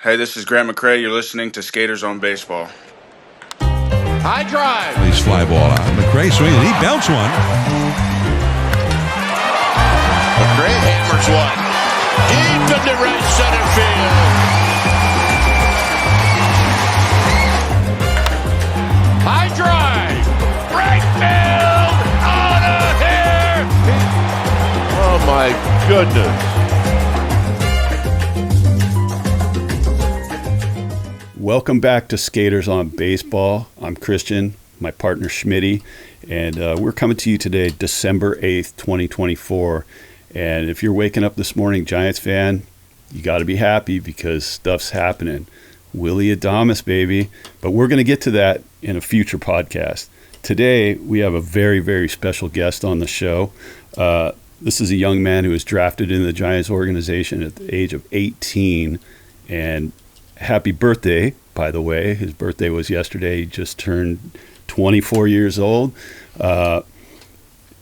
Hey, this is Grant McCRAY. You're listening to Skaters on Baseball. High drive. Nice fly ball out. McCRAY swings and he bounced one. McCRAY hammers one. Deep into right center field. High drive. Right field. Out of here. Oh my goodness. Welcome back to Skaters on Baseball. I'm Christian, my partner Schmitty, and we're coming to you today, December 8th, 2024. And if you're waking up this morning, Giants fan, you got to be happy because stuff's happening. Willie Adames, baby. But we're going to get to that in a future podcast. Today, we have a very, very special guest on the show. This is a young man who was drafted in the Giants organization at the age of 18, and happy birthday, by the way. His birthday was yesterday. He just turned 24 years old.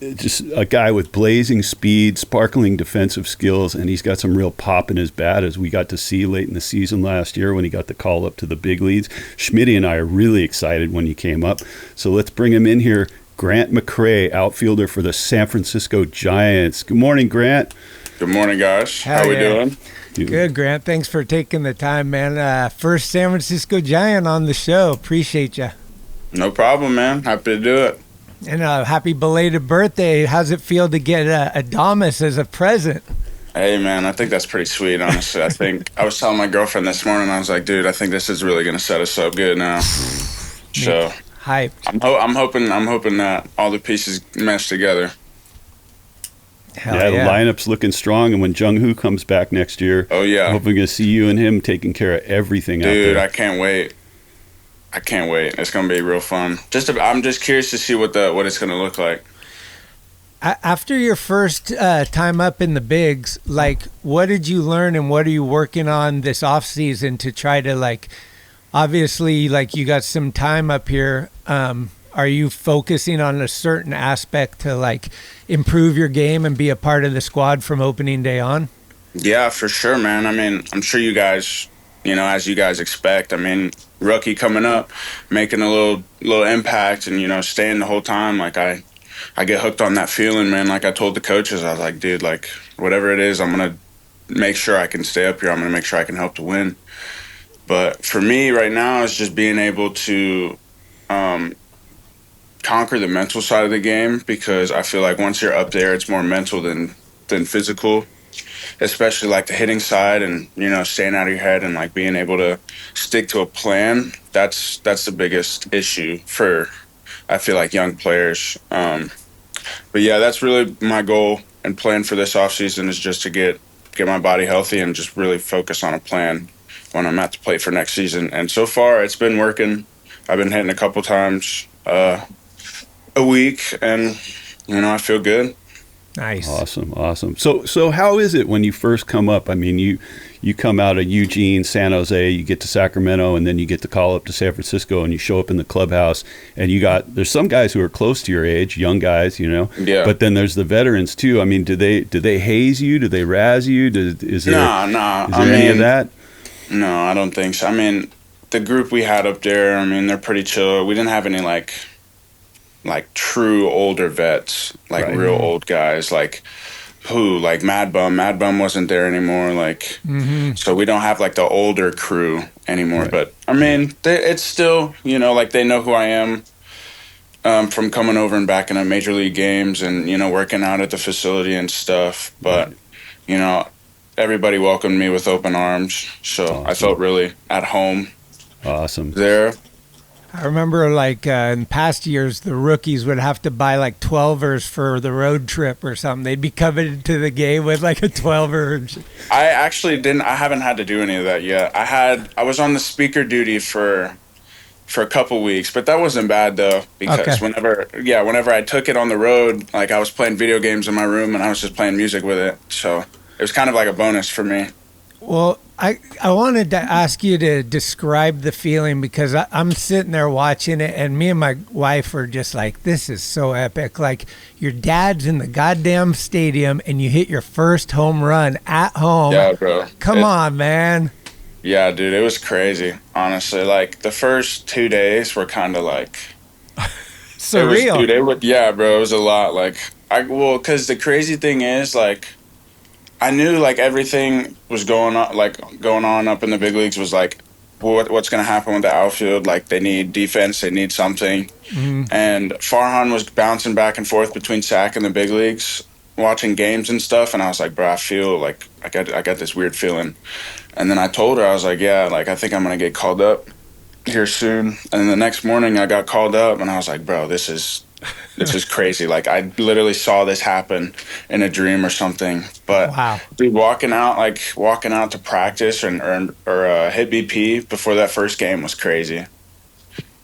Just a guy with blazing speed, sparkling defensive skills, and he's got some real pop in his bat, as we got to see late in the season last year when he got the call up to the big leagues. Schmitty and I are really excited when he came up. So let's bring him in here. Grant McCRAY, outfielder for the San Francisco Giants. Good morning, Grant. Good morning, guys. How we doing? Good, Grant. Thanks for taking the time, man. First San Francisco Giant on the show. Appreciate you. No problem, man. Happy to do it. And happy belated birthday. How's it feel to get Adames as a present? Hey, man, I think that's pretty sweet, honestly. I think I was telling my girlfriend this morning, I was like, dude, I think this is really going to set us up good now. So hyped. I'm hoping that all the pieces mesh together. Yeah, the lineup's looking strong, and when Jung-Hoo comes back next year, I'm hoping to see you and him taking care of everything out there. Dude, I can't wait. It's going to be real fun. I'm just curious to see what it's going to look like. After your first time up in the bigs, like, what did you learn and what are you working on this offseason to try to, like, obviously, like, you got some time up here. Are you focusing on a certain aspect to, like, improve your game and be a part of the squad from opening day on? Yeah, for sure, man. I mean, I'm sure you guys, as you guys expect, I mean, rookie coming up, making a little impact and, staying the whole time. Like, I get hooked on that feeling, man. Like I told the coaches, I was like, dude, like, whatever it is, I'm going to make sure I can stay up here. I'm going to make sure I can help to win. But for me right now, it's just being able to conquer the mental side of the game, because I feel like once you're up there, it's more mental than physical, especially like the hitting side and, staying out of your head and like being able to stick to a plan. That's the biggest issue for, I feel like, young players. But yeah, that's really my goal and plan for this offseason, is just to get my body healthy and just really focus on a plan when I'm at the plate for next season. And so far it's been working. I've been hitting a couple times a week, and I feel good. Nice. Awesome. So how is it when you first come up? I mean, you come out of Eugene, San Jose, you get to Sacramento, and then you get the call up to San Francisco, and you show up in the clubhouse, and there's some guys who are close to your age, young guys, Yeah. But then there's the veterans too. I mean, do they haze you? Do they razz you? Is there any of that? No, I don't think so. I mean, the group we had up there, I mean, they're pretty chill. We didn't have any like true older vets, like real old guys, like Mad Bum. Mad Bum wasn't there anymore. Like, So we don't have like the older crew anymore. Right. But I mean, it's still, like they know who I am from coming over and back in major league games and, working out at the facility and stuff. But, everybody welcomed me with open arms. So awesome. I felt really at home. Awesome. There. I remember, like, in past years, the rookies would have to buy, like, 12ers for the road trip or something. They'd be coming to the game with, like, a 12er. I actually I haven't had to do any of that yet. I was on the speaker duty for a couple weeks, but that wasn't bad, though, because whenever I took it on the road, like, I was playing video games in my room, and I was just playing music with it. So it was kind of like a bonus for me. Well, I wanted to ask you to describe the feeling, because I'm sitting there watching it, and me and my wife are just like, this is so epic. Like, your dad's in the goddamn stadium, and you hit your first home run at home. Yeah, bro. Come on, man. Yeah, dude, it was crazy. Honestly, like the first 2 days were kind of like Surreal. dude. It would, yeah, bro. It was a lot. Like because the crazy thing is, like, I knew like everything was going on up in the big leagues was like, what's gonna happen with the outfield? Like they need defense, they need something, and Farhan was bouncing back and forth between SAC and the big leagues, watching games and stuff, and I was like, bro, I feel like I got this weird feeling. And then I told her, I was like, yeah, like I think I'm gonna get called up here soon. And then the next morning I got called up, and I was like, bro, this is crazy. Like I literally saw this happen in a dream or something. But Wow. dude, walking out to practice or hit BP before that first game was crazy.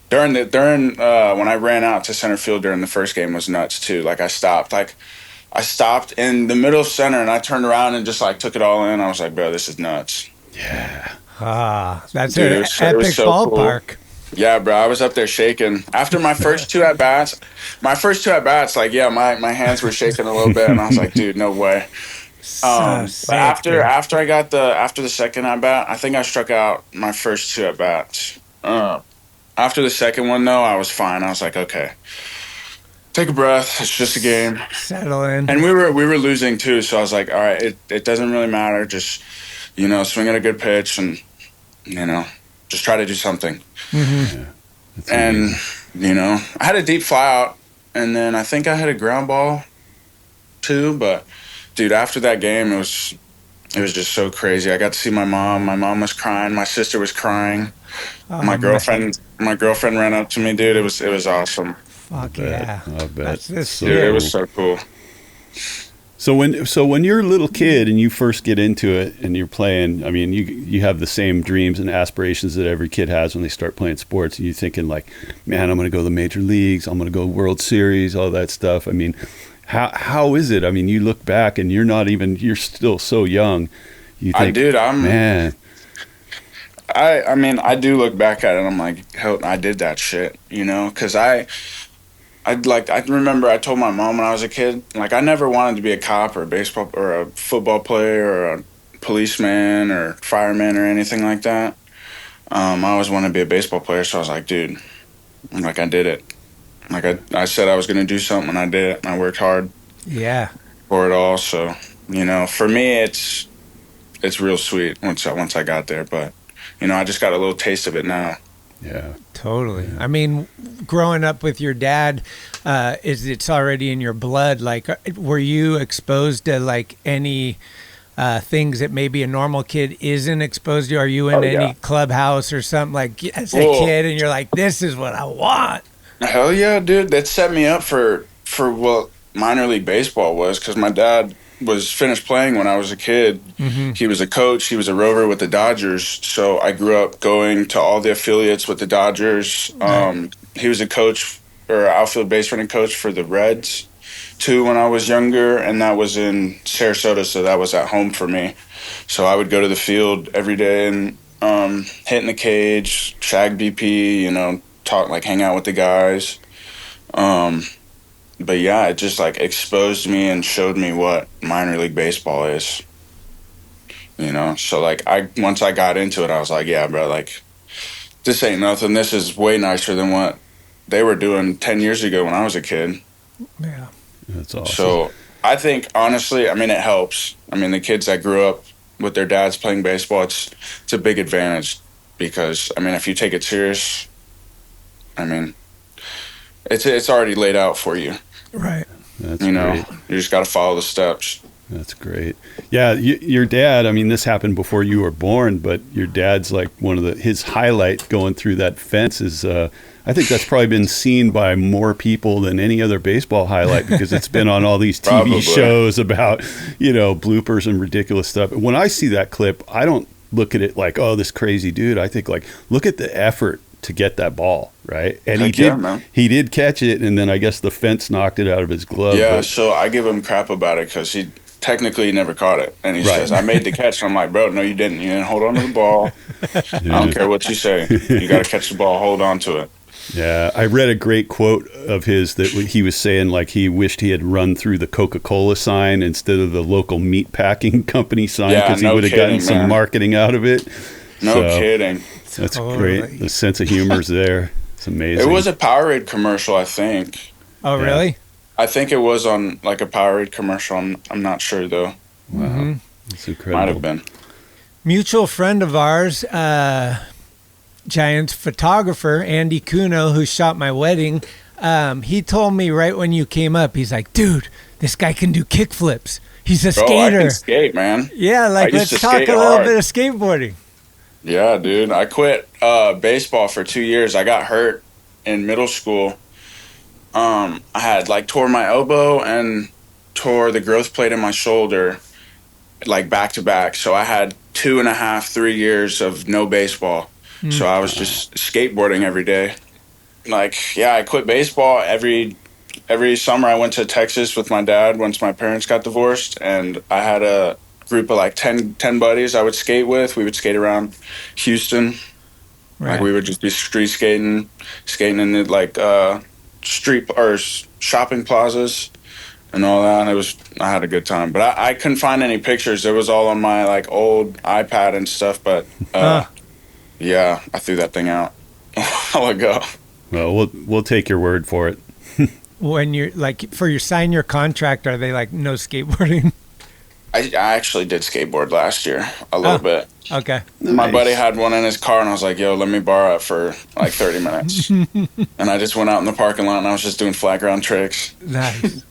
During when I ran out to center field during the first game was nuts too. Like I stopped in the middle of center and I turned around and just like took it all in. I was like, bro, this is nuts. That's Dude, an it was epic so ballpark. cool. Yeah, bro, I was up there shaking. After my first two at bats, like, yeah, my hands were shaking a little bit, and I was like, dude, no way. So sick, But dude. after the second at bat, I think I struck out my first two at bats. After the second one, though, I was fine. I was like, okay, take a breath. It's just a game, Settle in. and we were losing too. So I was like, all right, it doesn't really matter. Just swing at a good pitch, and just try to do something. Mm-hmm. And I had a deep fly out, and then I think I had a ground ball too. But dude, after that game, it was just so crazy. I got to see my mom. My mom was crying. My sister was crying. Oh, My girlfriend ran up to me, dude. It was awesome. Fuck yeah. I bet. That's this So Dude, it shit. was so cool. So when you're a little kid and you first get into it and you're playing, I mean, you have the same dreams and aspirations that every kid has when they start playing sports. And you're thinking like, man, I'm going to go to the major leagues. I'm going to go World Series, all that stuff. I mean, how is it? I mean, you look back and you're still so young. You think, man. I mean, I do look back at it and I'm like, hell, I did that shit, because I remember I told my mom when I was a kid, like I never wanted to be a cop or a baseball or a football player or a policeman or fireman or anything like that. I always wanted to be a baseball player, so I was like, dude, like I did it. Like I said I was going to do something and I did it, and I worked hard Yeah. for it all. So, for me, it's real sweet once I got there, but I just got a little taste of it now. Yeah. Totally. I mean, growing up with your dad, it's already in your blood. Like, were you exposed to like any things that maybe a normal kid isn't exposed to? Are you in any clubhouse or something like as a kid, and you're like, this is what I want? Hell yeah, dude! That set me up for what minor league baseball was, because my dad was finished playing when I was a kid. Mm-hmm. He was a coach. He was a rover with the Dodgers. So I grew up going to all the affiliates with the Dodgers. He was a coach or outfield base running coach for the Reds too when I was younger, and that was in Sarasota. So that was at home for me. So I would go to the field every day and hit in the cage, shag BP, talk, like hang out with the guys. But yeah, it just like exposed me and showed me what minor league baseball is. So like once I got into it, I was like, yeah, bro, like this ain't nothing. This is way nicer than what they were doing 10 years ago when I was a kid. Yeah. That's awesome. So I think honestly, I mean, it helps. I mean, the kids that grew up with their dads playing baseball, it's a big advantage, because I mean, if you take it serious, I mean, it's already laid out for you. Right. That's great. great. You just got to follow the steps. That's great. Yeah, your dad, I mean, this happened before you were born, but your dad's like his highlight going through that fence is, I think that's probably been seen by more people than any other baseball highlight, because it's been on all these TV shows about, bloopers and ridiculous stuff. When I see that clip, I don't look at it like, oh, this crazy dude. I think like, look at the effort to get that ball, right? And he did catch it, and then I guess the fence knocked it out of his glove. Yeah, so I give him crap about it, because he technically never caught it. And he says, I made the catch. And I'm like, bro, no, you didn't. You didn't hold on to the ball. I don't care what you say. You got to catch the ball, hold on to it. Yeah, I read a great quote of his that he was saying like he wished he had run through the Coca-Cola sign instead of the local meat packing company sign, because he would have gotten some marketing out of it. No kidding. That's Totally. great. The sense of humor's there. It's amazing. It was a Powerade commercial, I think. Oh, really? I think it was on like a Powerade commercial. I'm not sure though. Wow. That's incredible. Might have been. Mutual friend of ours, Giants photographer, Andy Cuno, who shot my wedding, he told me right when you came up, he's like, dude, this guy can do kickflips. He's a Bro, I skater. can skate, man. Yeah, like I used let's to talk a skate little hard. bit of skateboarding. Yeah, dude. I quit baseball for 2 years. I got hurt in middle school. I had like tore my elbow and tore the growth plate in my shoulder, like back to back. So I had 2.5, 3 years of no baseball. So I was just skateboarding every day. Like, yeah, I quit baseball every summer. I went to Texas with my dad once my parents got divorced, and I had a group of like 10 buddies I would skate with. We would skate around Houston. Right. Like we would just be street skating in the like street or shopping plazas and all that. And I had a good time, but I couldn't find any pictures. It was all on my like old iPad and stuff. But yeah, I threw that thing out a while ago. Well, we'll take your word for it. When you're like, for your sign your contract, are they like no skateboarding? I actually did skateboard last year a little bit. Okay. My Nice. buddy had one in his car, and I was like, yo, let me borrow it for like 30 minutes. And I just went out in the parking lot, and I was just doing flat ground tricks. Nice.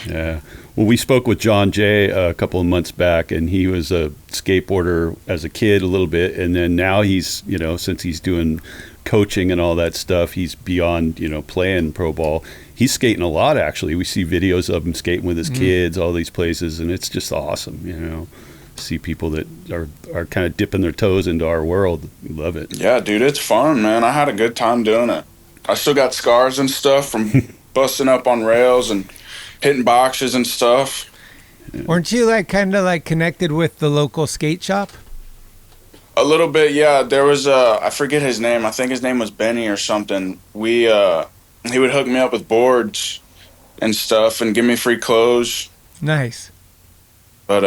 Yeah. Well, we spoke with John Jay a couple of months back, and he was a skateboarder as a kid a little bit, and then now he's, since he's doing coaching and all that stuff, he's beyond, playing pro ball. He's skating a lot, actually. We see videos of him skating with his kids, all these places, and it's just awesome, see people that are kind of dipping their toes into our world. Love it. Yeah, dude, it's fun, man. I had a good time doing it. I still got scars and stuff from busting up on rails and hitting boxes and stuff. Weren't you like kind of like connected with the local skate shop? A little bit, yeah. There was I forget his name. I think his name was Benny or something. He would hook me up with boards and stuff and give me free clothes. Nice. But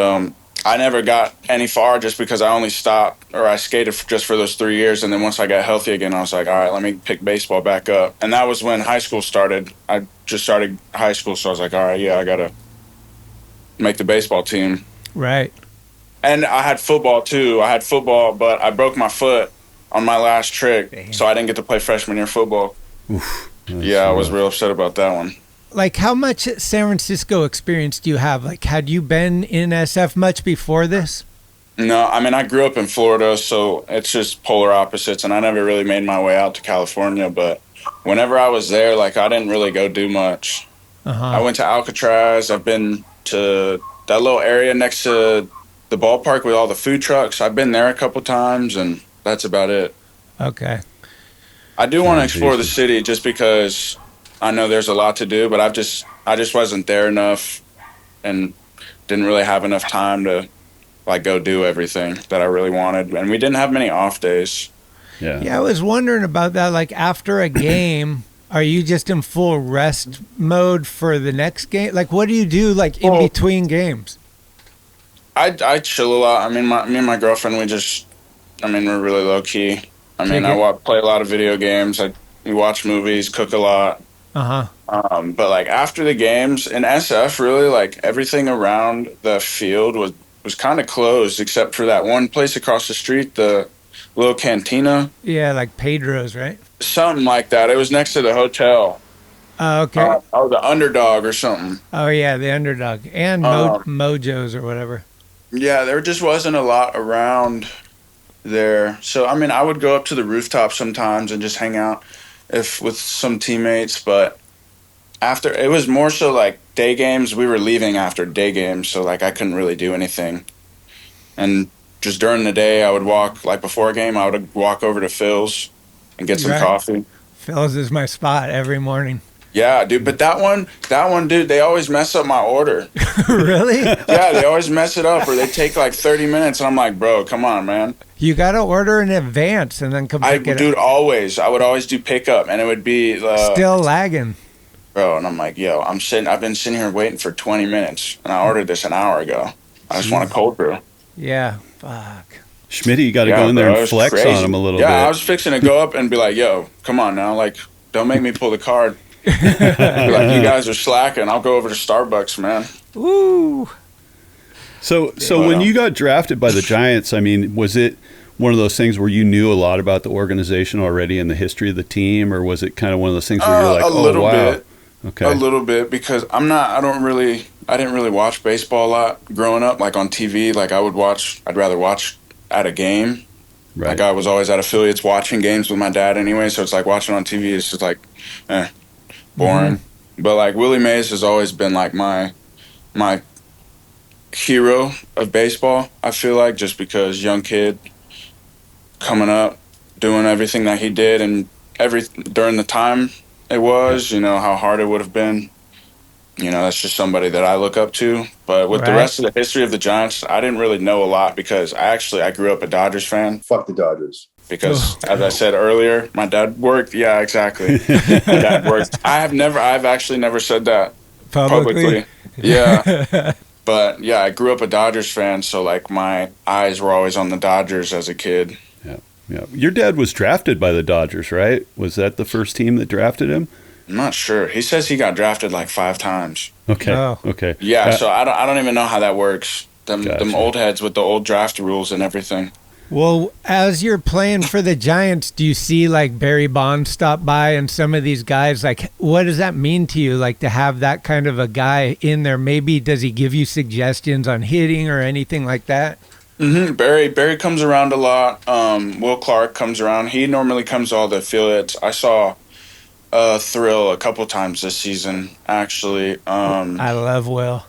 I never got any far just because I only stopped, or I skated just for those 3 years. And then once I got healthy again, I was like, all right, let me pick baseball back up. And that was when high school started. I just started high school, so I was like, all right, yeah, I got to make the baseball team. Right. And I had football, too. I had football, but I broke my foot on my last trick, Damn. so I didn't get to play freshman year football. That's Yeah, I was rough. real upset about that one. Like, how much San Francisco experience do you have? Like, had you been in SF much before this? No, I mean, I grew up in Florida, so it's just polar opposites, and I never really made my way out to California, but whenever I was there, like, I didn't really go do much. I went to Alcatraz. I've been to that little area next to the ballpark with all the food trucks. I've been there a couple times, and that's about it. Okay. I do want to explore the city just because I know there's a lot to do, but I just wasn't there enough and didn't really have enough time to like go do everything that I really wanted. And we didn't have many off days. Yeah, I was wondering about that. Like, after a game, are you just in full rest mode for the next game? Like, what do you do, like, in between games? I chill a lot. I mean, me and my girlfriend, we're really low key. I mean, play a lot of video games. We watch movies, cook a lot. But like after the games in SF, really like everything around the field was kind of closed except for that one place across the street, the little cantina. Yeah, like Pedro's, right? Something like that. It was next to the hotel. Oh, okay. The Underdog or something. Oh, yeah, the Underdog. And Mojo's or whatever. Yeah, there just wasn't a lot around there. So, I mean, I would go up to the rooftop sometimes and just hang out with some teammates. But after, it was more so like day games. We were leaving after day games, so like I couldn't really do anything. And just during the day, I would walk, like before a game, I would walk over to Phil's and get some coffee. Phil's is my spot every morning. Yeah, dude. But that one, dude, they always mess up my order. Really? Yeah, they always mess it up, or they take like 30 minutes, and I'm like, bro, come on, man. You got to order in advance and then come pick it up. Dude, always. I would always do pickup, and it would be still lagging. Bro, and I'm like, yo, I've been sitting here waiting for 20 minutes, and I ordered this an hour ago. I just want a cold brew. Yeah, fuck. Schmitty, you got to go in there bro, it and was flex crazy. on him a little Yeah, bit. I was fixing to go up and be like, yo, come on now. Like, don't make me pull the card. Be like, you guys are slacking. I'll go over to Starbucks, man. Woo! So when you got drafted by the Giants, I mean, was it one of those things where you knew a lot about the organization already and the history of the team, or was it kind of one of those things where you're like, a little bit. Okay. A little bit, because I didn't really watch baseball a lot growing up, like on TV. Like I'd rather watch at a game. Right. Like I was always at affiliates watching games with my dad anyway, so it's like watching on TV is just like, boring. Mm-hmm. But like Willie Mays has always been like my hero of baseball, I feel like, just because young kid coming up, doing everything that he did and during the time it was, how hard it would have been. That's just somebody that I look up to. But with the rest of the history of the Giants, I didn't really know a lot because I grew up a Dodgers fan. Fuck the Dodgers. Because as I said earlier, my dad worked. Yeah, exactly. My dad worked. I've actually never said that publicly. Yeah. But yeah, I grew up a Dodgers fan, so like my eyes were always on the Dodgers as a kid. Yeah. Your dad was drafted by the Dodgers, right? Was that the first team that drafted him? I'm not sure. He says he got drafted like 5 times. Okay. Oh. Okay. Yeah, so I don't even know how that works. Them old heads with the old draft rules and everything. Well, as you're playing for the Giants, do you see like Barry Bonds stop by and some of these guys? Like, what does that mean to you? Like to have that kind of a guy in there? Maybe does he give you suggestions on hitting or anything like that? Mm-hmm. Barry comes around a lot. Will Clark comes around. He normally comes to all the affiliates. I saw Thrill a couple times this season, actually. I love Will.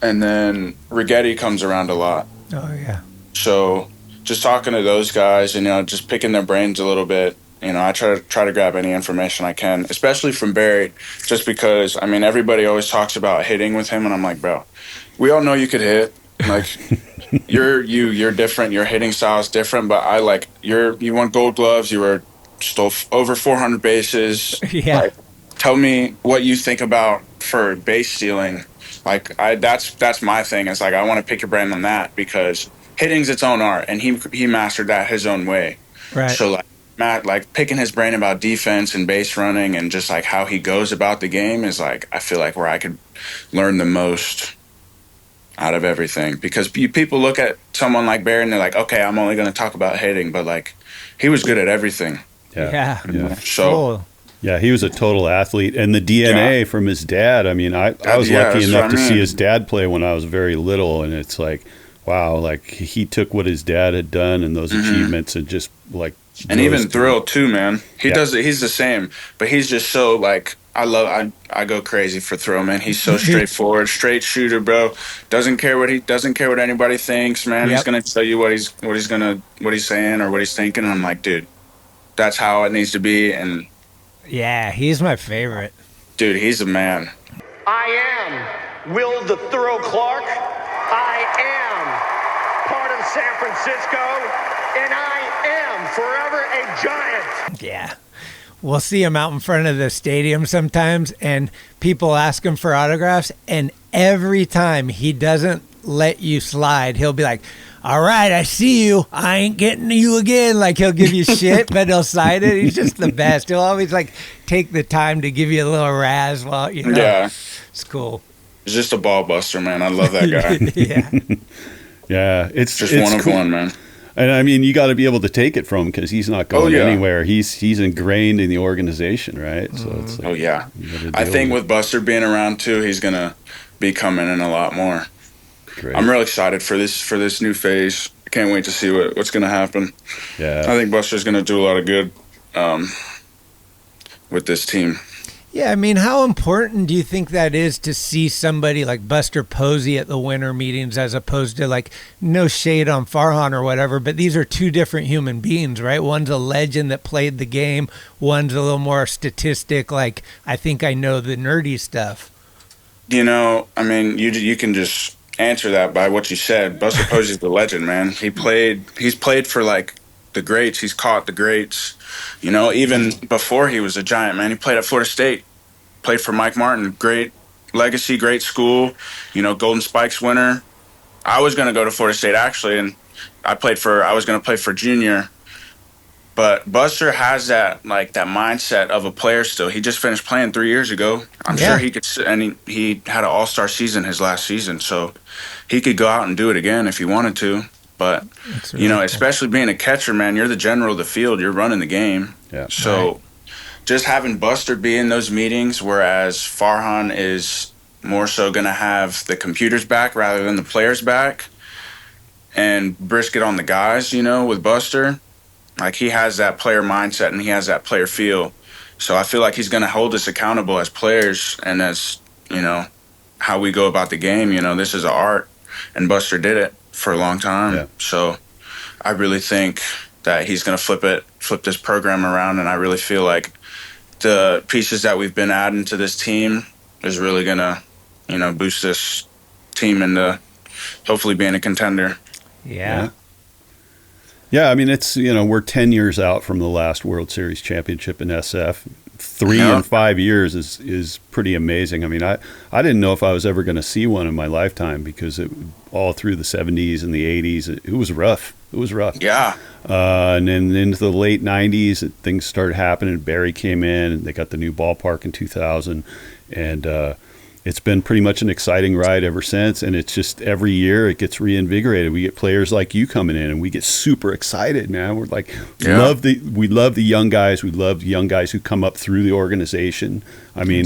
And then Rigetti comes around a lot. Oh, yeah. So just talking to those guys and, just picking their brains a little bit. I try to grab any information I can, especially from Barry, just because, everybody always talks about hitting with him, and I'm like, bro, we all know you could hit. Like, you're different. Your hitting style is different, but you won Gold Gloves. You stole over 400 bases. Yeah. Like, tell me what you think about for base stealing. Like, that's my thing. It's like I want to pick your brain on that because hitting's its own art, and he mastered that his own way. Right. So like Matt, like picking his brain about defense and base running and just like how he goes about the game is like I feel like where I could learn the most out of everything, because people look at someone like Barry and they're like, okay, I'm only going to talk about hitting, but like he was good at everything. Yeah. So. Cool. Yeah, he was a total athlete, and the DNA from his dad. I was lucky enough to see his dad play when I was very little, and it's like, wow, like he took what his dad had done and those achievements and just like. And even Thrill too, man. He does it. He's the same, but he's just so like I go crazy for Thrill, man. He's so straightforward, straight shooter, bro. Doesn't care what anybody thinks, man. He's gonna tell you what he's saying or what he's thinking. And I'm like, dude, that's how it needs to be. And yeah, he's my favorite. Dude, he's a man. I am Will the Thrill Clark. I am part of San Francisco, and I am forever a Giant. Yeah. We'll see him out in front of the stadium sometimes, and people ask him for autographs, and every time he doesn't let you slide, he'll be like, all right, I see you. I ain't getting to you again. Like, he'll give you shit, but he'll sign it. He's just the best. He'll always, like, take the time to give you a little razz while, Yeah. It's cool. He's just a ball buster, man. I love that guy. Yeah. Yeah, it's just it's one of cool. one, man. And you got to be able to take it from him because he's not going anywhere. He's ingrained in the organization, right? So it's like, I think with Buster being around too, he's gonna be coming in a lot more. Great. I'm really excited for this new phase. I can't wait to see what's gonna happen. Yeah, I think Buster's gonna do a lot of good with this team. Yeah, how important do you think that is to see somebody like Buster Posey at the winter meetings as opposed to, like, no shade on Farhan or whatever, but these are two different human beings, right? One's a legend that played the game. One's a little more statistic, like, I think I know the nerdy stuff. You can just answer that by what you said. Buster Posey's the legend, man. He's played for, like, the greats. He's caught the greats. Even before he was a Giant, man, he played at Florida State, played for Mike Martin. Great legacy, great school, Golden Spikes winner. I was going to go to Florida State, actually, and I was going to play for junior, but Buster has that mindset of a player still. He just finished playing 3 years ago. I'm sure he could, and he had an all-star season his last season, so he could go out and do it again if he wanted to. But, really cool. Especially being a catcher, man, you're the general of the field. You're running the game. Yeah. So just having Buster be in those meetings, whereas Farhan is more so going to have the computer's back rather than the player's back, and Brisket on the guys, with Buster. Like, he has that player mindset and he has that player feel. So I feel like he's going to hold us accountable as players and as, how we go about the game. This is an art, and Buster did it for a long time. Yeah. So I really think that he's going to flip this program around, and I really feel like the pieces that we've been adding to this team is really going to, boost this team into hopefully being a contender. Yeah. Yeah, I mean, it's, we're 10 years out from the last World Series championship in SF. 3 in 5 years is pretty amazing. I mean, I didn't know if I was ever going to see one in my lifetime, because all through the 70s and the 80s, it was rough. It was rough. Yeah. And then into the late 90s, things started happening. Barry came in, and they got the new ballpark in 2000. And it's been pretty much an exciting ride ever since, and it's just every year it gets reinvigorated. We get players like you coming in, and we get super excited, man. We're like, we love the young guys. We love young guys who come up through the organization. I mean,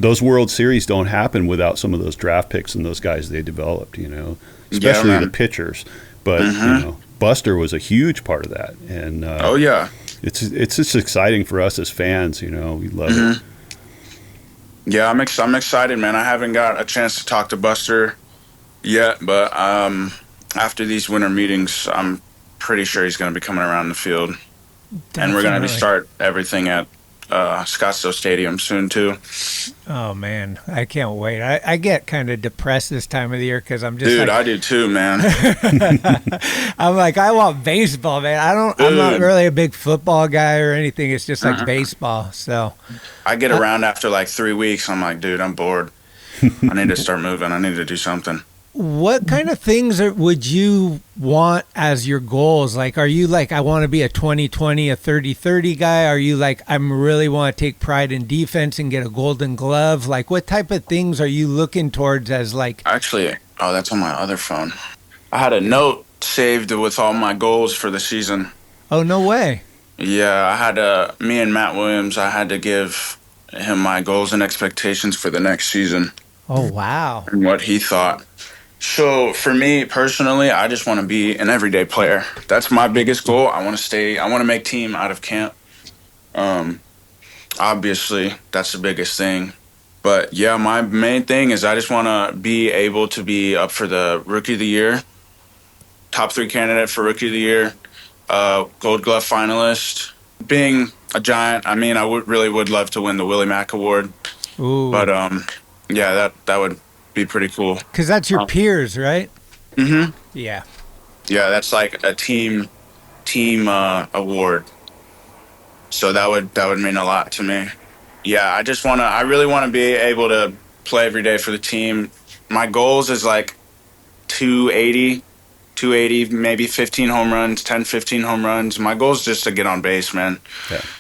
those World Series don't happen without some of those draft picks and those guys they developed, especially the pitchers. But Buster was a huge part of that, and it's just exciting for us as fans. We love it. Yeah, I'm excited, man. I haven't got a chance to talk to Buster yet, but after these winter meetings, I'm pretty sure he's going to be coming around the field. Definitely. And we're going to start everything at Scottsdale Stadium soon, too. Oh, man. I can't wait. I get kind of depressed this time of the year because I'm just Dude, I do too, man. I'm like, I want baseball, man. I'm not really a big football guy or anything. It's just like baseball, so... I get around after like 3 weeks. I'm like, dude, I'm bored. I need to start moving. I need to do something. What kind of things would you want as your goals? Like, are you like, I want to be a 20-20, a 30-30 guy? Are you like, I really want to take pride in defense and get a golden glove? Like, what type of things are you looking towards as like... Actually, that's on my other phone. I had a note saved with all my goals for the season. Oh, no way. Yeah, I had me and Matt Williams, I had to give him my goals and expectations for the next season. Oh, wow. And what he thought. So for me personally, I just want to be an everyday player. That's my biggest goal. I want to make team out of camp. Obviously, that's the biggest thing. But yeah, my main thing is I just want to be able to be up for the Rookie of the Year, top 3 candidate for Rookie of the Year, Gold Glove finalist. Being a Giant, I mean, I really would love to win the Willie Mack Award. Ooh. But yeah, that would be pretty cool. Because that's your peers, right? Mm-hmm. Yeah. Yeah, that's like a team award. So that would mean a lot to me. Yeah, I really want to be able to play every day for the team. My goals is like 280, maybe 15 home runs, 10, 15 home runs. My goal is just to get on base, man.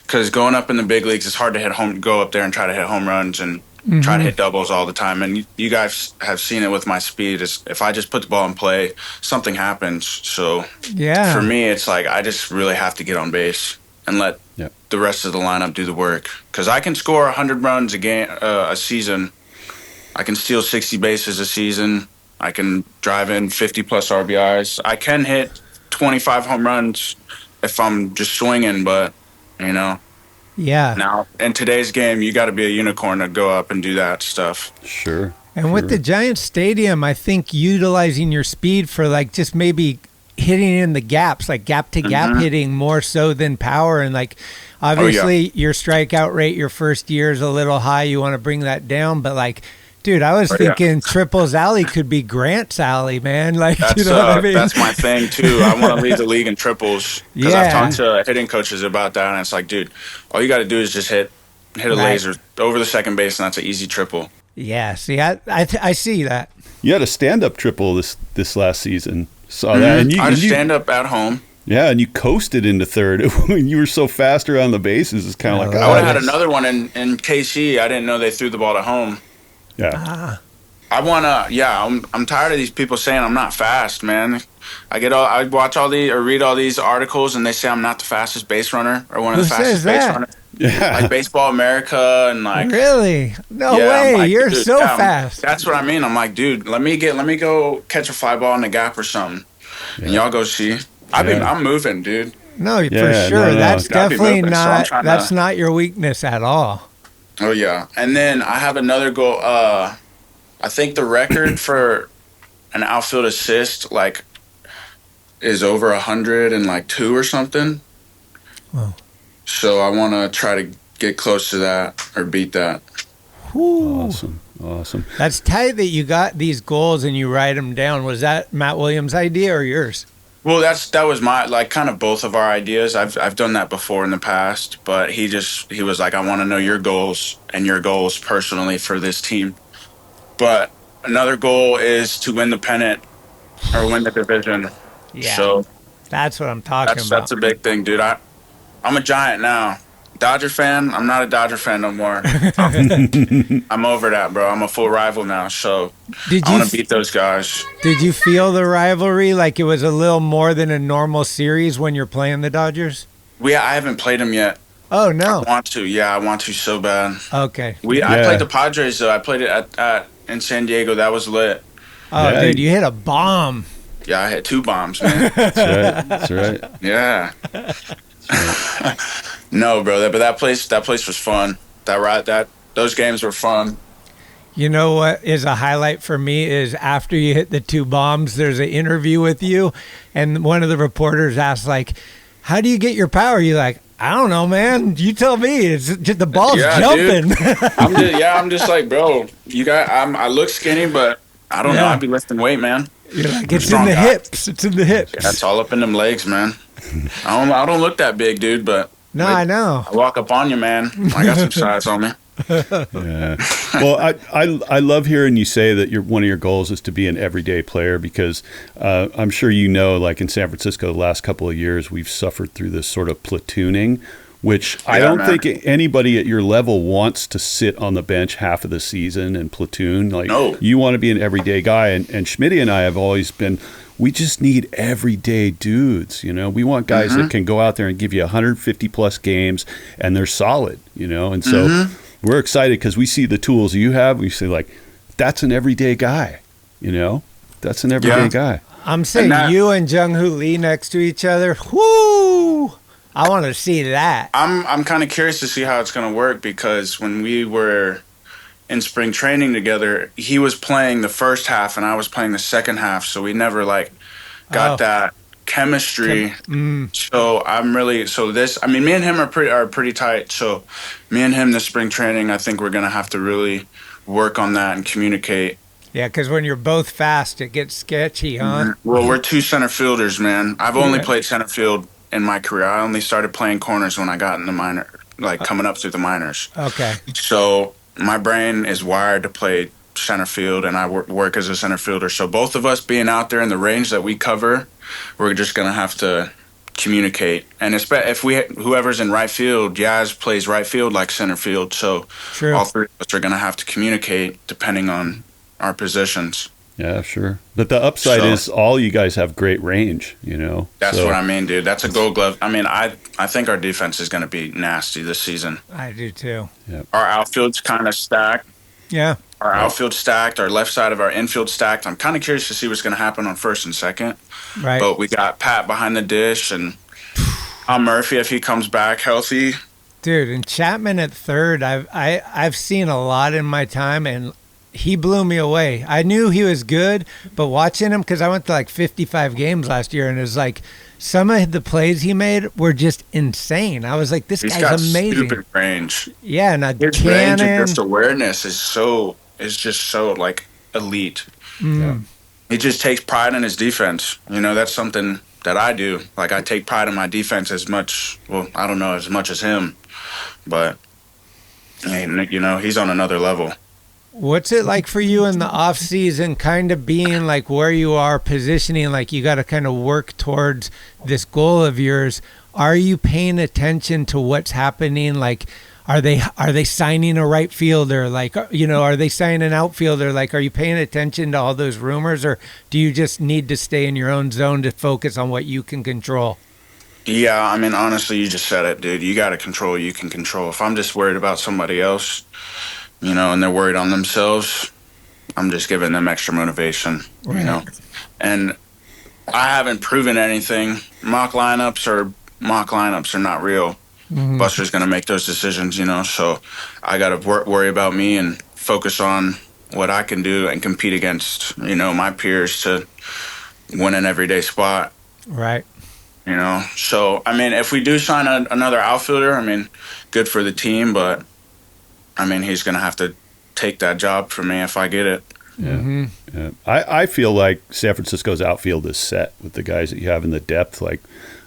Because going up in the big leagues, it's hard to go up there and try to hit home runs and try to hit doubles all the time. And you guys have seen it with my speed. If I just put the ball in play, something happens. So for me, it's like I just really have to get on base and let the rest of the lineup do the work. Because I can score 100 runs a season. I can steal 60 bases a season. I can drive in 50-plus RBIs. I can hit 25 home runs if I'm just swinging, but, Yeah. Now, in today's game, you got to be a unicorn to go up and do that stuff. Sure. And with the Giants Stadium, I think utilizing your speed for like just maybe hitting in the gaps, like gap-to-gap hitting more so than power. And like, obviously, your strikeout rate your first year is a little high. You want to bring that down, but like, dude, I was thinking Triples Alley could be Grant's Alley, man. Like, that's, you know what I mean? That's my thing, too. I want to lead the league in triples. Because I've talked to hitting coaches about that, and it's like, dude, all you got to do is just hit a laser over the second base, and that's an easy triple. Yeah, see, I see that. You had a stand-up triple this last season. Saw that. And I stand up at home. Yeah, and you coasted into third. You were so fast around the bases. It's kind of like, I would have had another one in KC. I didn't know they threw the ball to home. Yeah. I wanna. Yeah, I'm tired of these people saying I'm not fast, man. I watch or read all these articles, and they say I'm not the fastest base runner or one of the fastest base runners. Yeah. Like Baseball America and like. Really? No way. Like, you're dude, so fast. That's what I mean. I'm like, dude, let me go catch a fly ball in the gap or something, and y'all go see. I'm moving, dude. No, for sure. That's definitely not. So that's not your weakness at all. Oh yeah, and then I have another goal. I think the record for an outfield assist is over 102 or something. Wow. So I want to try to get close to that or beat that. Whew. Awesome. That's tight that you got these goals and you write them down. Was that Matt Williams' idea or yours? Well, that was my kind of both of our ideas. I've done that before in the past, but he was like, I want to know your goals and your goals personally for this team. But another goal is to win the pennant or win the division. Yeah. So that's what I'm talking about. That's a big thing, dude. I'm a Giant now. Dodger fan. I'm not a Dodger fan no more. I'm over that, bro. I'm a full rival now. So I want to beat those guys. Did you feel the rivalry like it was a little more than a normal series when you're playing the Dodgers? I haven't played them yet. Oh no. I want to. Yeah, I want to so bad. Okay. I played the Padres though. I played it in San Diego. That was lit. Oh, yeah. Dude, you hit a bomb. Yeah, I hit 2 bombs, man. That's right. Yeah. No, bro. But that place was fun. Those games were fun. You know what is a highlight for me is after you hit the 2 bombs, there's an interview with you, and one of the reporters asks like, "How do you get your power?" You're like, "I don't know, man. You tell me. It's just the ball's jumping." I'm just like, bro. I look skinny, but I don't know. I'd be lifting weight, man. You're like, it's in the hips. It's in the hips. Yeah, it's all up in them legs, man. I don't look that big, dude, but I know. I walk up on you, man. I got some size on me. Yeah. Well, I love hearing you say that one of your goals is to be an everyday player because I'm sure like in San Francisco the last couple of years we've suffered through this sort of platooning, which I don't think anybody at your level wants to sit on the bench half of the season and platoon. You want to be an everyday guy, and Schmitty and I have always been. We just need everyday dudes, We want guys that can go out there and give you 150 plus games, and they're solid, And so we're excited because we see the tools you have. We say that's an everyday guy, That's an everyday guy. I'm saying you and Jung-Hoo Lee next to each other. Whoo! I want to see that. I'm kind of curious to see how it's going to work because when we were in spring training together, he was playing the first half and I was playing the second half, so we never got that chemistry. So me and him are pretty tight. So me and him this spring training, I think we're going to have to really work on that and communicate. Yeah, because when you're both fast, it gets sketchy, huh? Well, we're 2 center fielders, man. I've only played center field in my career. I only started playing corners when I got in the minor, coming up through the minors. Okay. So my brain is wired to play center field, and I work as a center fielder. So both of us being out there in the range that we cover, we're just going to have to communicate. And if whoever's in right field, Yaz plays right field like center field. So all 3 of us are going to have to communicate depending on our positions. Yeah, sure. But the upside is all you guys have great range, That's what I mean, dude. That's a gold glove. I mean, I think our defense is going to be nasty this season. I do too. Yeah. Our outfield's kind of stacked. Yeah. Our outfield stacked. Our left side of our infield stacked. I'm kind of curious to see what's going to happen on first and second. Right. But we got Pat behind the dish and Murphy if he comes back healthy. Dude, and Chapman at third, I've seen a lot in my time, and he blew me away. I knew he was good, but watching him, because I went to 55 games last year, and it was some of the plays he made were just insane. I was like, this guy's amazing. Stupid range. Yeah, and his range and just awareness is just so elite. Yeah. He just takes pride in his defense. That's something that I do. I take pride in my defense as much. Well, I don't know as much as him, but he's on another level. What's it like for you in the off season, kind of being like where you are positioning, like you got to kind of work towards this goal of yours? Are you paying attention to what's happening? Like, are they signing a right fielder? Like, are they signing an outfielder? Like, are you paying attention to all those rumors, or do you just need to stay in your own zone to focus on what you can control? Yeah, I mean, honestly, you just said it, dude. You got to control what you can control. If I'm just worried about somebody else, and they're worried on themselves, I'm just giving them extra motivation, And I haven't proven anything. Mock lineups are not real. Mm-hmm. Buster's going to make those decisions, so I got to worry about me and focus on what I can do and compete against, my peers to win an everyday spot. Right. So, I mean, if we do sign another outfielder, I mean, good for the team, but I mean, he's going to have to take that job for me if I get it. Yeah. Mm-hmm. Yeah. I feel like San Francisco's outfield is set with the guys that you have in the depth. Like,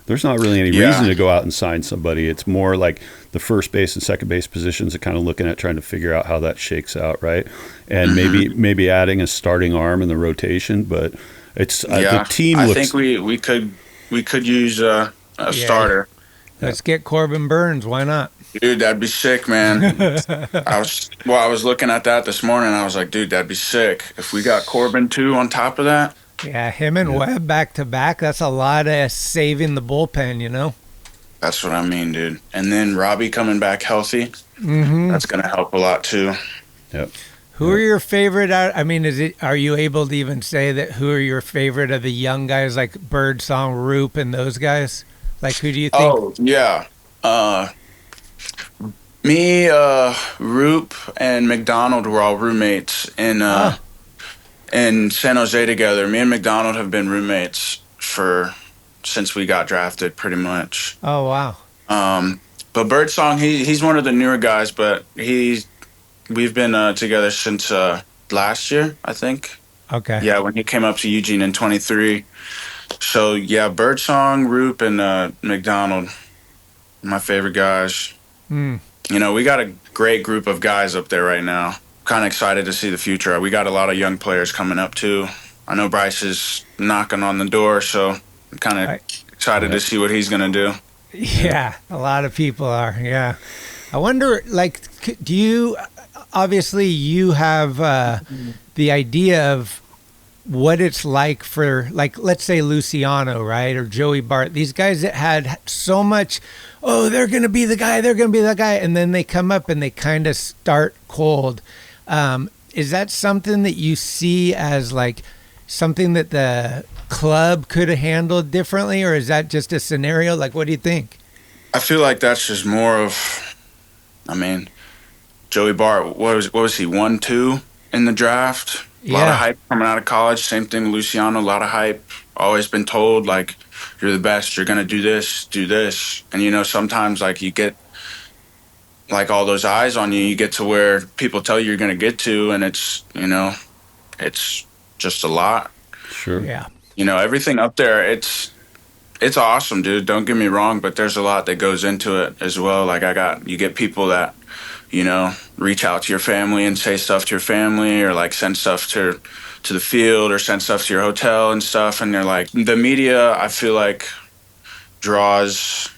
there's not really any reason to go out and sign somebody. It's more like the first base and second base positions are kind of looking at trying to figure out how that shakes out, right? And maybe adding a starting arm in the rotation, but it's the team looks. I think we could use a starter. Let's get Corbin Burns. Why not? Dude, that'd be sick, man. I was looking at that this morning. I was like, dude, that'd be sick. If we got Corbin too on top of that. Yeah, him and Webb back to back. That's a lot of saving the bullpen, That's what I mean, dude. And then Robbie coming back healthy. Mm-hmm. That's going to help a lot too. Yep. Who are your favorite? I mean, are you able to even say that? Who are your favorite of the young guys like Birdsong, Roop, and those guys? Like, who do you think? Oh yeah, me, Roop, and McDonald were all roommates in San Jose together. Me and McDonald have been roommates since we got drafted, pretty much. Oh wow. But Birdsong, he's one of the newer guys, but we've been together since last year, I think. Okay. Yeah, when he came up to Eugene in 23. So yeah, Birdsong, Roop, and McDonald, my favorite guys. Mm. We got a great group of guys up there right now. Kind of excited to see the future. We got a lot of young players coming up too. I know Bryce is knocking on the door, so I'm kind of excited to see what he's going to do. Yeah, a lot of people are. Yeah. I wonder, like, do you, obviously you have the idea of what it's like for, like, let's say Luciano, right? Or Joey Bart, these guys that had so much, they're going to be the guy, and then they come up and they kind of start cold. Is that something that you see as like something that the club could have handled differently, or is that just a scenario? Like, what do you think? I feel like that's just more of, I mean, Joey Bart, what was he, 1-2 in the draft? A lot of hype coming out of college. Same thing, Luciano, a lot of hype. Always been told, like, you're the best, you're going to do this. And, sometimes, like, you get, like, all those eyes on you. You get to where people tell you you're going to get to, and it's, it's just a lot. Sure. Yeah. Everything up there, it's awesome, dude. Don't get me wrong, but there's a lot that goes into it as well. Like, you get people that, reach out to your family and say stuff to your family, or like send stuff to the field, or send stuff to your hotel and stuff. And they're like, the media, I feel like, draws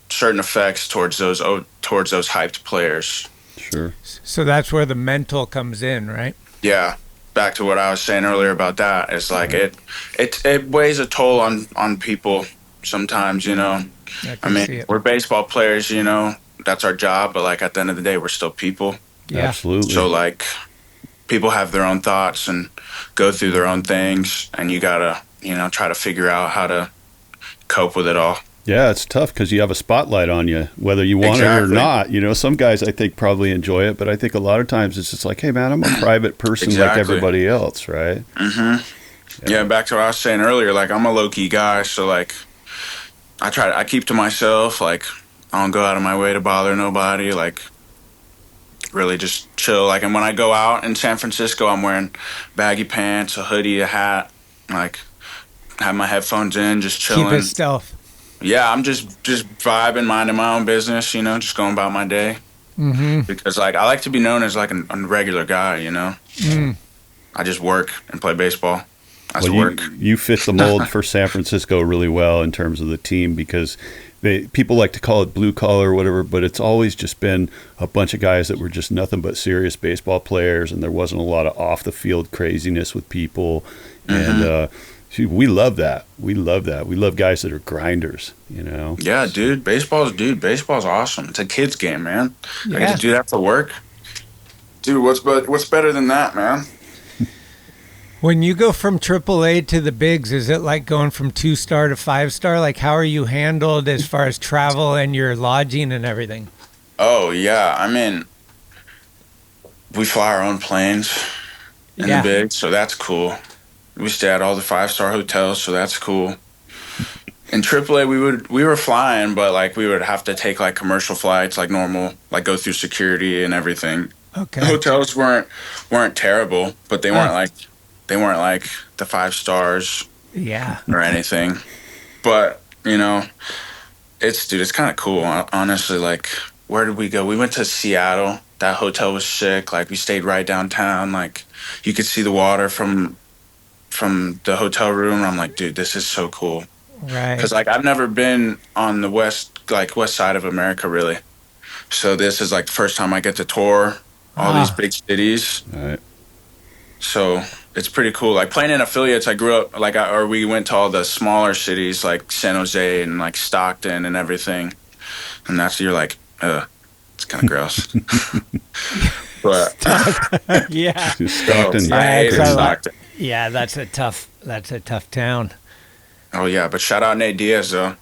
certain effects towards those hyped players. Sure. So that's where the mental comes in, right? Yeah. Back to what I was saying earlier about that. It's like it weighs a toll on people sometimes, I mean, we're baseball players, that's our job, but like at the end of the day, we're still people. Yeah. Absolutely. So like people have their own thoughts and go through their own things, and you gotta, try to figure out how to cope with it all. Yeah, it's tough because you have a spotlight on you, whether you want it or not. Some guys I think probably enjoy it, but I think a lot of times it's just like, hey, man, I'm a private person like everybody else, right? Mm-hmm. Yeah, back to what I was saying earlier, like I'm a low-key guy, so like I keep to myself, like I don't go out of my way to bother nobody, like really just chill. Like, and when I go out in San Francisco, I'm wearing baggy pants, a hoodie, a hat, like have my headphones in, just chilling. Keep it stealth. Yeah, I'm just vibing, minding my own business, just going about my day. because like I like to be known as like a regular guy, you know. I just work and play baseball. That's work. You fit the mold for San Francisco really well in terms of the team, because people like to call it blue collar or whatever, but it's always just been a bunch of guys that were just nothing but serious baseball players, and there wasn't a lot of off the field craziness with people. And we love that. We love that. We love guys that are grinders, you know. Yeah, dude. Baseball's awesome. It's a kid's game, man. Yeah. I get to do that for work. Dude, what's better than that, man? When you go from AAA to the bigs, is it like going from 2-star to 5-star? Like, how are you handled as far as travel and your lodging and everything? Oh, yeah. I mean, we fly our own planes in the bigs, so that's cool. We stay at all the 5-star hotels, so that's cool. In AAA, we were flying, but like we would have to take like commercial flights, like normal, like go through security and everything. Okay. The hotels weren't terrible, but they weren't like the 5 stars. Yeah. Or anything. But you know, it's kind of cool, honestly. Like, where did we go? We went to Seattle. That hotel was sick. Like, we stayed right downtown. Like, you could see the water from the hotel room. And I'm like, dude, this is so cool. Right. Because like I've never been on the west side of America really. So this is like the first time I get to tour all these big cities. All right. So it's pretty cool. Like playing in affiliates, I grew up we went to all the smaller cities like San Jose and like Stockton and everything. And you're like, it's kind of gross. But yeah. Stockton. I hated Stockton. Yeah, that's a tough town. Oh yeah, but shout out Nate Diaz though.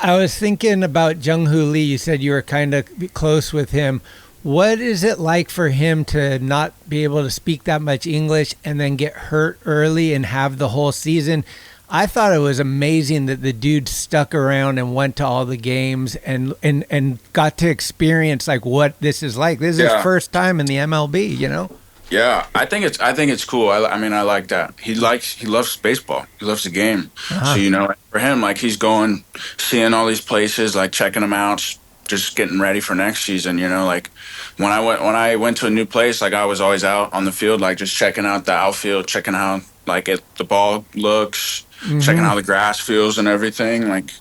I was thinking about Jung-Hoo Lee. You said you were kind of close with him. What is it like for him to not be able to speak that much English and then get hurt early and have the whole season? I thought it was amazing that the dude stuck around and went to all the games and got to experience like what this is like. This is his first time in the MLB, you know? Yeah, I think it's cool. I mean, I like that. He loves baseball. He loves the game. So, you know, for him, like he's going, seeing all these places, like checking them out, just getting ready for next season. You know, like when I went to a new place, like I was always out on the field, like just checking out the outfield, checking out like the ball looks, checking how the grass feels and everything. Like,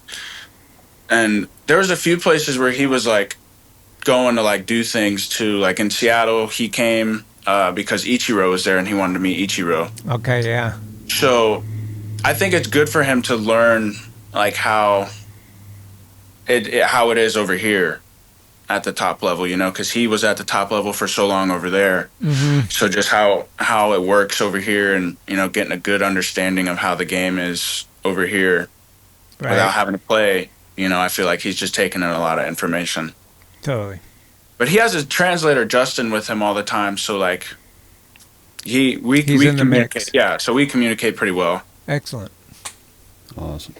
and there was a few places where he was like going to like do things too. Like in Seattle, he came. Because Ichiro was there and he wanted to meet Ichiro. Okay, yeah. So I think it's good for him to learn like how it is over here at the top level, you know, because he was at the top level for so long over there. So just how it works over here and, you know, getting a good understanding of how the game is over here without having to play, you know, I feel like he's just taking in a lot of information. Totally. But he has his translator Justin with him all the time, so like we in the mix. Yeah, so we communicate pretty well. Excellent. Awesome.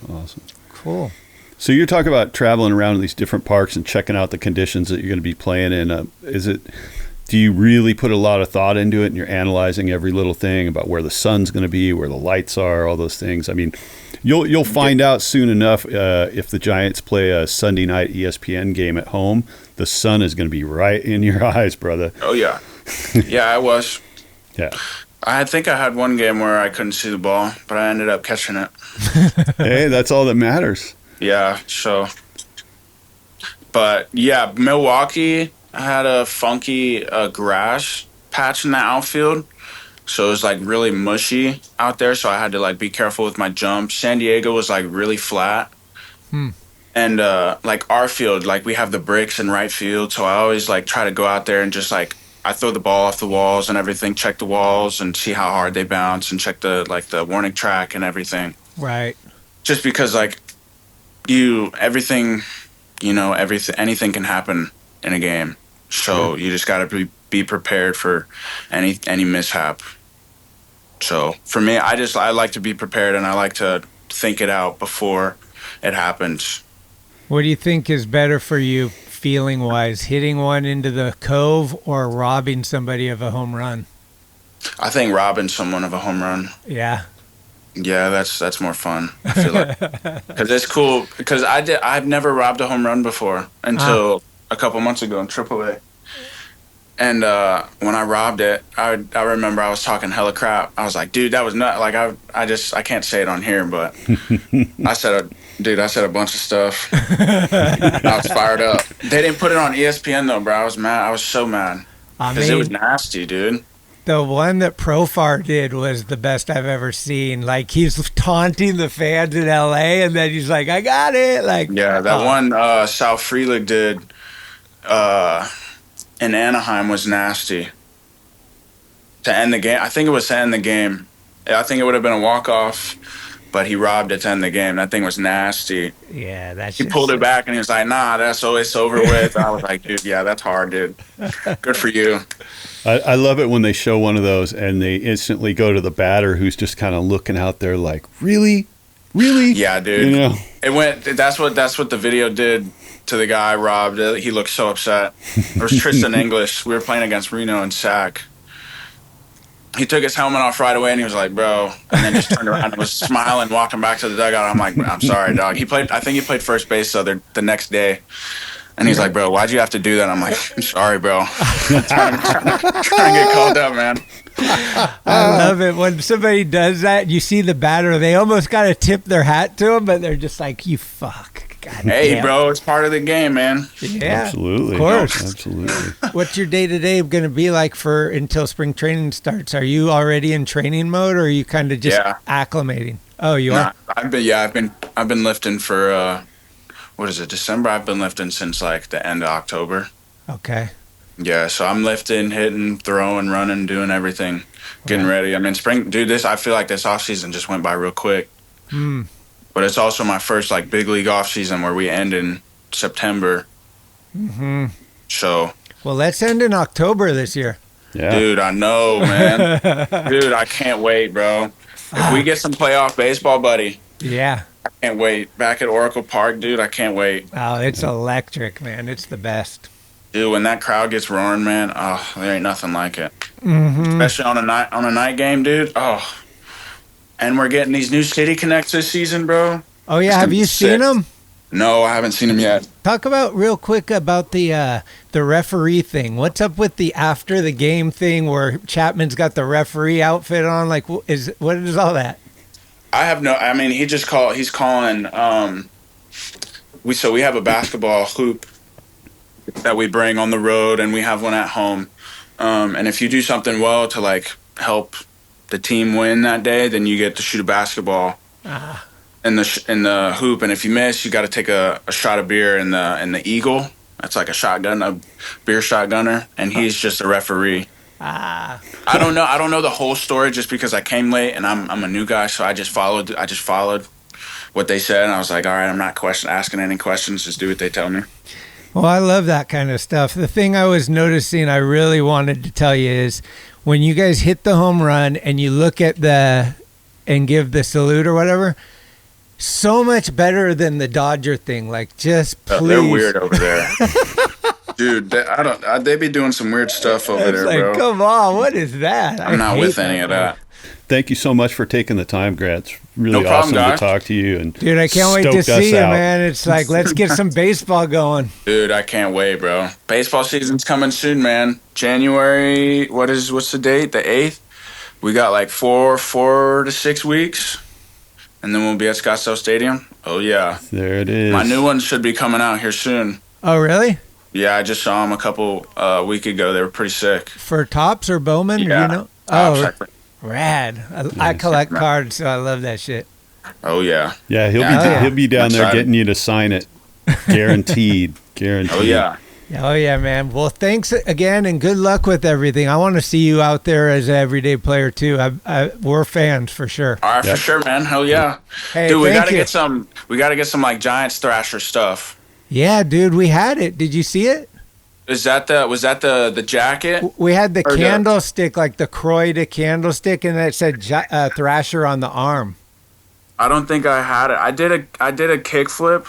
Cool. So you're talking about traveling around these different parks and checking out the conditions that you're going to be playing in. Do you really put a lot of thought into it and you're analyzing every little thing about where the sun's going to be, where the lights are, all those things? I mean, you'll find out soon enough if the Giants play a Sunday night ESPN game at home, the sun is going to be right in your eyes, brother. Oh, yeah. Yeah, I was. Yeah. I think I had one game where I couldn't see the ball, but I ended up catching it. Hey, that's all that matters. Yeah, so. But, yeah, Milwaukee had a funky grass patch in the outfield. So it was like really mushy out there. So I had to like be careful with my jump. San Diego was like really flat. And like our field, like we have the bricks in right field. So I always like try to go out there and just like I throw the ball off the walls and everything, check the walls and see how hard they bounce and check the warning track and everything. Right. Just because like anything can happen in a game. So you just got to be prepared for any mishap. So for me, I like to be prepared and I like to think it out before it happens. What do you think is better for you feeling wise, hitting one into the cove or robbing somebody of a home run? I think robbing someone of a home run. Yeah. Yeah, that's more fun. I feel like because it's cool. Because I've never robbed a home run before until a couple months ago in AAA. And when I robbed it, I remember I was talking hella crap. I was like, dude, that was nut. Like I can't say it on here, but I said a bunch of stuff. I was fired up. They didn't put it on ESPN though, bro. I was mad. I was so mad because it was nasty, dude. The one that Profar did was the best I've ever seen. Like, he's taunting the fans in LA, and then he's like, I got it. Like, Yeah, that one Sal Frelick did in Anaheim was nasty. To end the game, I think it was to end the game. I think it would have been a walk-off, but he robbed it to end the game. That thing was nasty. Yeah, that's He pulled it back, and he was like, nah, it's over with. I was like, dude, yeah, that's hard, dude. Good for you. I love it when they show one of those and they instantly go to the batter who's just kind of looking out there like, really? Yeah, dude. You know? It went. That's what the video did to the guy robbed. He looked so upset. It was Tristan English. We were playing against Reno and Sac. He took his helmet off right away and he was like, bro, and then just turned around and was smiling, walking back to the dugout. I'm like, I'm sorry, dog. I think he played first base the next day. And he's like, bro, why'd you have to do that? I'm like, I'm sorry, bro. I'm trying to get called up, man. I love it when somebody does that. You see the batter, they almost got to tip their hat to him, but they're just like, you fuck. God Hey, damn. bro, it's part of the game, man. Yeah, Absolutely. of course. Absolutely. What's your day-to-day going to be like for until spring training starts? Are you already in training mode, or are you kind of just acclimating? Oh, you are? I've been lifting for what is it, December? I've been lifting since like the end of October. Okay. Yeah, so I'm lifting, hitting, throwing, running, doing everything, getting ready. I mean, spring, dude, I feel like this offseason just went by real quick. But it's also my first like big league offseason where we end in September. Mm-hmm. So. Well, let's end in October this year. Yeah. Dude, I know, man. Dude, I can't wait, bro. If we get some playoff baseball, buddy. Yeah. I can't wait. Back at Oracle Park, dude, I can't wait. Oh, it's electric, man. It's the best. Dude, when that crowd gets roaring, man, oh, there ain't nothing like it. Especially on a night game, dude. Oh. And we're getting these new City Connects this season, bro. Oh, yeah. Have you seen them? No, I haven't seen them yet. Talk about real quick about the referee thing. What's up with the after the game thing where Chapman's got the referee outfit on? Like, what is all that? I mean, he's calling, we have a basketball hoop that we bring on the road and we have one at home. And if you do something well to like help the team win that day, then you get to shoot a basketball in the hoop. And if you miss, you got to take a shot of beer in the Eagle. That's like a beer shotgunner. And he's just a referee. I don't know the whole story just because I came late and I'm a new guy, so I just followed what they said, and I was like, all right, I'm not asking any questions, just do what they tell me. Well, I love that kind of stuff. The thing I was noticing I really wanted to tell you is when you guys hit the home run and you look at and give the salute or whatever, so much better than the Dodger thing. Like, just please. They're weird over there. Dude, they be doing some weird stuff over there, like, bro. Come on, what is that? I'm not with any of that. Thank you so much for taking the time, Grant. It's really No problem, awesome guys. to talk to you. And Dude, I can't wait to see you, man. It's like, let's get some baseball going. Dude, I can't wait, bro. Baseball season's coming soon, man. January, what's the date? The 8th? We got like 4 to 6 weeks, and then we'll be at Scottsdale Stadium. Oh, yeah. There it is. My new one should be coming out here soon. Oh, really? Yeah, I just saw them a couple week ago. They were pretty sick. For Topps or Bowman? Yeah. You know? Oh, Exactly. rad. I collect cards, so I love that shit. Oh, yeah. Yeah, he'll be down there getting you to sign it. Guaranteed. Guaranteed. Oh, yeah. Oh, yeah, man. Well, thanks again, and good luck with everything. I want to see you out there as an everyday player, too. We're fans, for sure. All right, for sure, man. Hell yeah. Hey, dude, we thank gotta you. get some. We gotta get some like Giants Thrasher stuff. Yeah, dude, we had it. Did you see it? Was that the jacket? We had the Or candlestick, like the Croy candlestick, and it said Thrasher on the arm. I don't think I had it. I did a kickflip,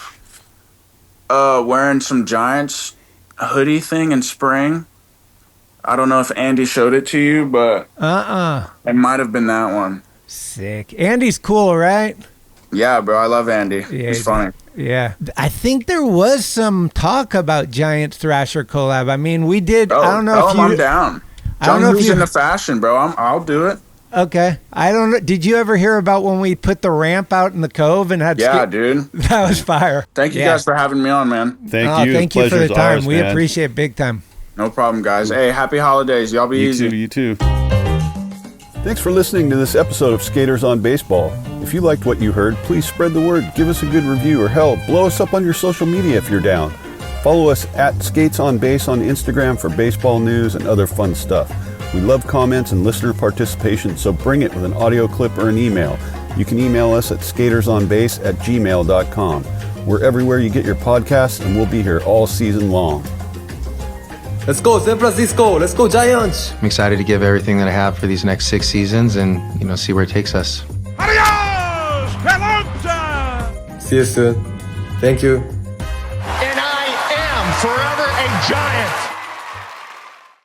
wearing some Giants hoodie thing in spring. I don't know if Andy showed it to you, but it might have been that one. Sick. Andy's cool, right? Yeah, bro, I love Andy. Yeah, He's funny. Yeah. I think there was some talk about Giant Thrasher collab. I mean, we did. Oh, I don't know if you. I'm down. I don't know if who's you. into fashion, bro. I'll do it. Okay. I don't know. Did you ever hear about when we put the ramp out in the cove and had? Yeah, dude. That was fire. Thank you guys for having me on, man. Thank you. Thank you for the Pleasure's time. ours, We man. appreciate it big time. No problem, guys. Hey, happy holidays. Y'all be easy. You too. Thanks for listening to this episode of Skaters on Baseball. If you liked what you heard, please spread the word, give us a good review, or hell, blow us up on your social media if you're down. Follow us at Skates on Base on Instagram for baseball news and other fun stuff. We love comments and listener participation, so bring it with an audio clip or an email. You can email us at skatersonbase@gmail.com. We're everywhere you get your podcasts, and we'll be here all season long. Let's go, San Francisco. Let's go, Giants. I'm excited to give everything that I have for these next 6 seasons and, see where it takes us. Adios! Pelota! See you soon. Thank you. And I am forever a Giant.